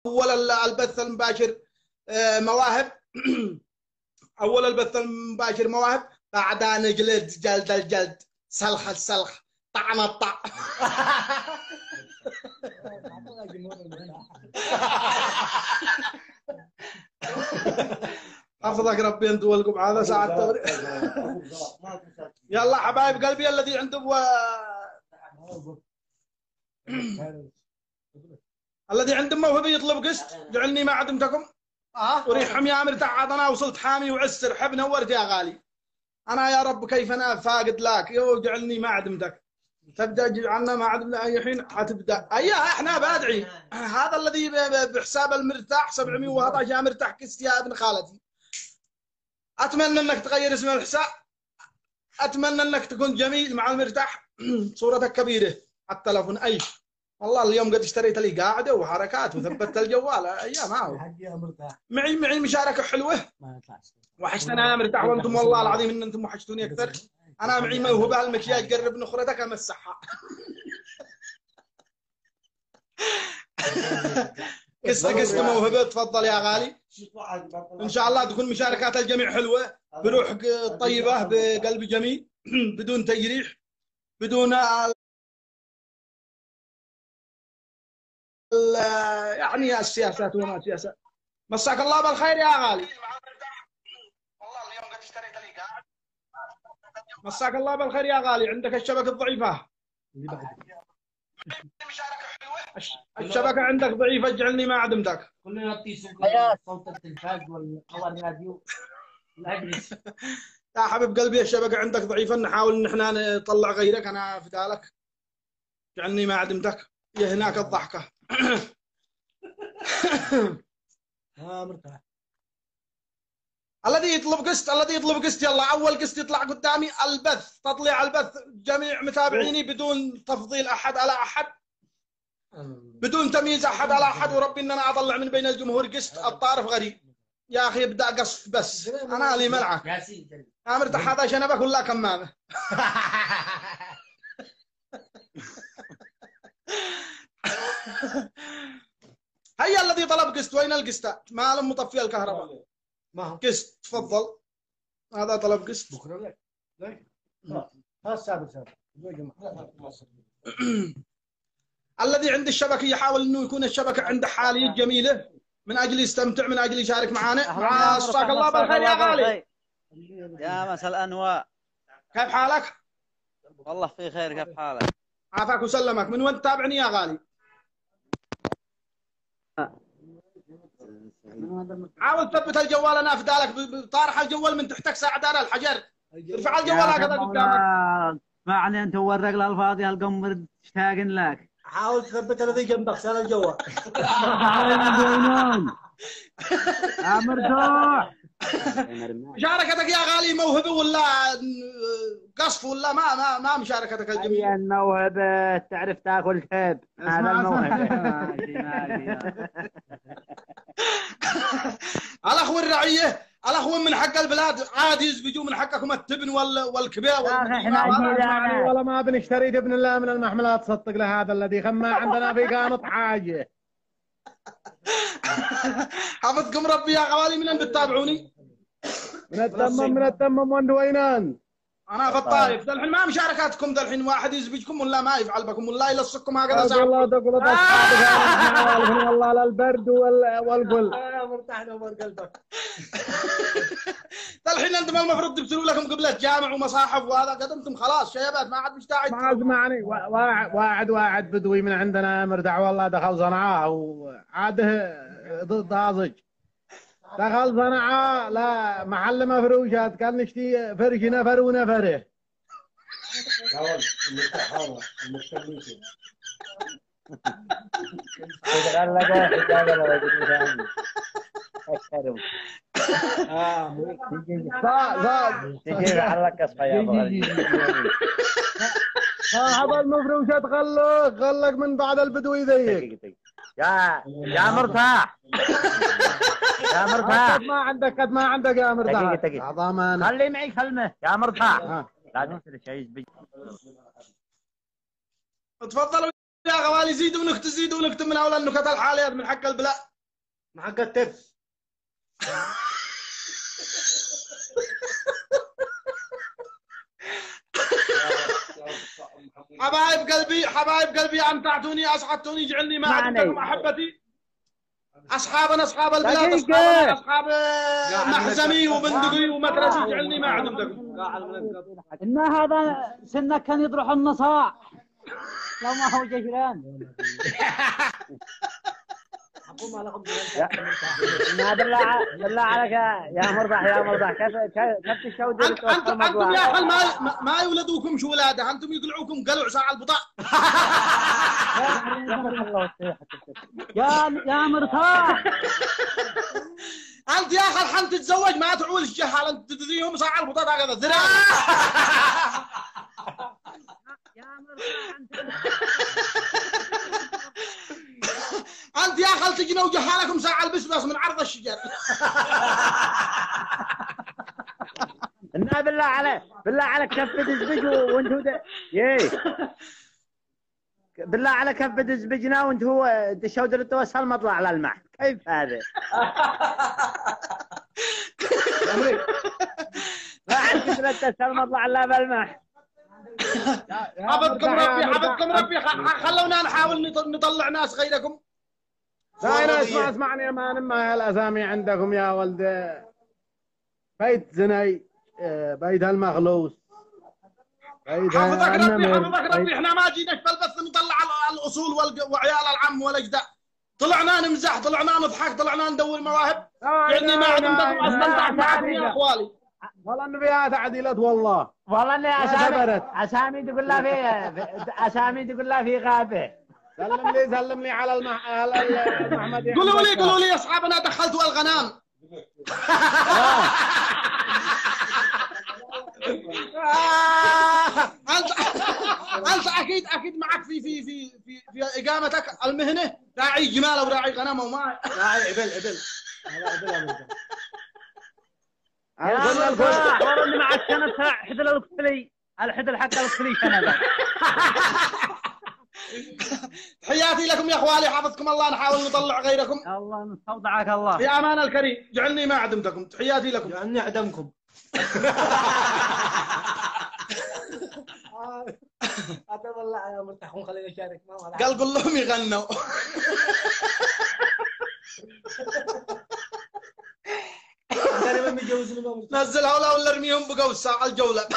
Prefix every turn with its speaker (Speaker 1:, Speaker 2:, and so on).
Speaker 1: أول البث المباشر مواهب. أول البث المباشر مواهب، بعدها نجلد جلد الجلد، سلخ السلخ، طعن الطع. حفظك ربي انت والقم هذا ساعة. يلا حبايب قلبي الذي عنده الذي عنده موهبة يطلب قسط، جعلني ما عدمتكم. وريحهم يا مرتاح، عاد انا وصلت حامي وعسر، حب نورت يا غالي. انا يا رب كيف انا فاقد لك، يو جعلني ما عدمتك. تبدا جعلنا ما عدمنا اي حين حتبدا. ايوه احنا بادعي. هذا الذي بحساب المرتاح 711 يا مرتاح قسط يا ابن خالتي. اتمنى انك تغير اسم الحساب، اتمنى انك تكون جميل مع المرتاح. صورتك كبيره على التلفون. اي والله اليوم قد اشتريت لي قاعده وحركات وثبتت الجوال. ايام معي مشاركه حلوه. وحشتنا يا مرتاح وانتم والله العظيم ان انتم وحشتوني اكثر. انا معي موهبه المكياج، قرب نخرتك امسحها. قسط موهبه، تفضل يا غالي. ان شاء الله تكون مشاركات الجميع حلوه بروح طيبه بقلب جميل، بدون تجريح، بدون يعني السياسات وما سياسات. مساك الله بالخير يا غالي. والله اليوم قد اشتريت لي قاعد. مساك الله بالخير يا غالي. عندك الشبكه الضعيفه. الشبكه عندك ضعيفه، اجعلني ما عدمتك.
Speaker 2: كلنا نعطي صوت التلفاز والراديو.
Speaker 1: يا حبيب قلبي الشبكه عندك ضعيفه، نحاول ان احنا نطلع غيرك. انا فدالك، اجعلني ما عدمتك. يا هناك الضحكه.
Speaker 2: مرتاح.
Speaker 1: الذي يطلب قسط، الذي يطلب قسط يلا. اول قسط يطلع قدامي البث، تطليع البث جميع متابعيني بدون تفضيل احد على احد، بدون تمييز احد على احد. وربي ان انا اطلع من بين الجمهور قسط الطارف غريب. يا اخي ابدا قصف بس، انا لي ملعك. يا مرتاح هذا شنبك ولا كمامه؟ هيا الذي طلب قسط، وين القسط؟ ما لم مطفي الكهرباء.
Speaker 2: ما هو
Speaker 1: قسط تفضل. هذا طلب قسط.
Speaker 2: بكره لا ها السابق
Speaker 1: الذي عند الشبكه يحاول انه يكون الشبكه عنده حاليه جميله من اجل يستمتع، من اجل يشارك معنا. مساك الله بالخير يا غالي.
Speaker 3: يا مساء الانواع،
Speaker 1: كيف حالك؟
Speaker 3: والله في خير، كيف حالك؟
Speaker 1: عافاك وسلمك. من وين تتابعني يا غالي؟ حاول تثبت الجوال، انا افدالك. طارح الجوال من تحتك ساعد على الحجر. ارفع الجوال هكذا قدامك.
Speaker 3: اسمعني انت ورق الالفاظ يا القمر مشتاقين لك.
Speaker 2: حاول تثبت الذي جنبك سال الجوال.
Speaker 3: يا مردوح.
Speaker 1: مشاركتك يا غالي موهبه ولا قصف ولا ما مشاركتك الجميل؟
Speaker 3: هي الموهبه تعرف تاكل كيب، هذا الموهبه. ماشي.
Speaker 1: الاخوه الرعيه، الاخوه من حق البلاد عادي يزبجوا من حقكم التبن والكبير
Speaker 4: ولا ما بنشتري تبن الله من المحملات. صدق لهذا الذي خما عندنا في قانط حاجه.
Speaker 1: حفظكم ربي يا غوالي. من بتتابعوني؟
Speaker 4: من التمم وانت وينان؟
Speaker 1: انا في الطائف. ذا الحين ما مشاركاتكم، ذا الحين واحد يزبجكم ولا ما يفعل بكم ولا يلصقكم هكذا ساعه.
Speaker 4: والله تقول والله للبرد والقل.
Speaker 2: مرتاح نور قلبك.
Speaker 1: ذا الحين انتم المفروض تبتلوا لكم قبله جامع ومصاحف وهذا، قدمتم خلاص شيبات ما عاد مستعد.
Speaker 4: ما اسمعني، واحد بدوي من عندنا مرتاح والله دخل صنعاء وعاده ضد ضازج. دخل صنعاء لا محل مفروشات، قال نشتي فرش نفر ونفره. هذا المفروشات غلق من بعد البدوي ذيك.
Speaker 3: يا مرتاح. يا مرتاح
Speaker 4: قد ما عندك يا مرتاح.
Speaker 3: دقيقة خلي معي كلمة يا مرتاح. لا تنسى شيء.
Speaker 1: تفضلوا يا غوالي، زيدوا نكت من هؤلاء النكت الحاليات من حق البلاد.
Speaker 2: محق الترس.
Speaker 1: حبايب قلبي امتعتوني اسعدتوني جعلني ما عندكم احبتي. اصحابنا اصحاب البلاد اصحابنا اصحاب محزمي وبندقي ومدرسي جعلني ما عندكم.
Speaker 3: ان هذا سنك كان يطرح النصاع لو ما هو جيران. ما بالله عليك يا مرضح كيف تشودوا
Speaker 1: انتم يا اخي ما يولدوكم شو ولاده، انتم يقلعوكم قلع ساعه البطاء.
Speaker 3: يا مرتاح
Speaker 1: انت يا اخي الحين تتزوج ما تعول الجهال، انت تدريهم ساعه البطاء هكذا ذراع.
Speaker 3: يا مرتاح
Speaker 1: انت يا اخي تجنوا وجهالكم ساعه البسبس من عرض الشجر.
Speaker 3: إنها بالله عليك كفد الزبج وانتو بالله عليك كفد الزبجنا وانتو دشوا درتوا وصل مطلع على الماء. كيف هذا؟ لا عندك درتوا مطلع على بالماء.
Speaker 1: حفظكم ربي خلونا نحاول نطلع ناس غيركم.
Speaker 4: لا اسمعني يا مان، ما الاسامي عندكم يا ولد. بيت زني، بيت المخلوص،
Speaker 1: حفظك ربي احنا ما جيناش بالبث نطلع الاصول وعيال العم والاجداد. طلعنا نمزح، طلعنا نضحك، طلعنا ندور مواهب. يعني ما عندكم استمتعت معكم يا اخوالي.
Speaker 4: والله انه فيها تعديلات والله.
Speaker 3: والله اني اسامي تقول لا في غابه.
Speaker 4: سلم لي على المحمدي.
Speaker 1: قولوا لي يا اصحابنا دخلتوا الغنام. انت اكيد معك في اقامتك المهنه راعي جمال وراعي غنم وما
Speaker 2: راعي عبل.
Speaker 3: يا والله اني معك سنه حدل الكفلي الحدل حق الكفلي سنه.
Speaker 1: تحياتي لكم يا اخوالي، حفظكم الله. نحاول نطلع غيركم.
Speaker 3: الله نستودعك الله
Speaker 1: في امان الكريم. جعلني ما عدمتكم. تحياتي لكم.
Speaker 2: جعلني عدمكم. والله يا مرتاحون خلينا نشارك.
Speaker 1: قال قول لهم يغنوا. نزل هؤلاء ولا ارميهم بقوا الساعه الجوله.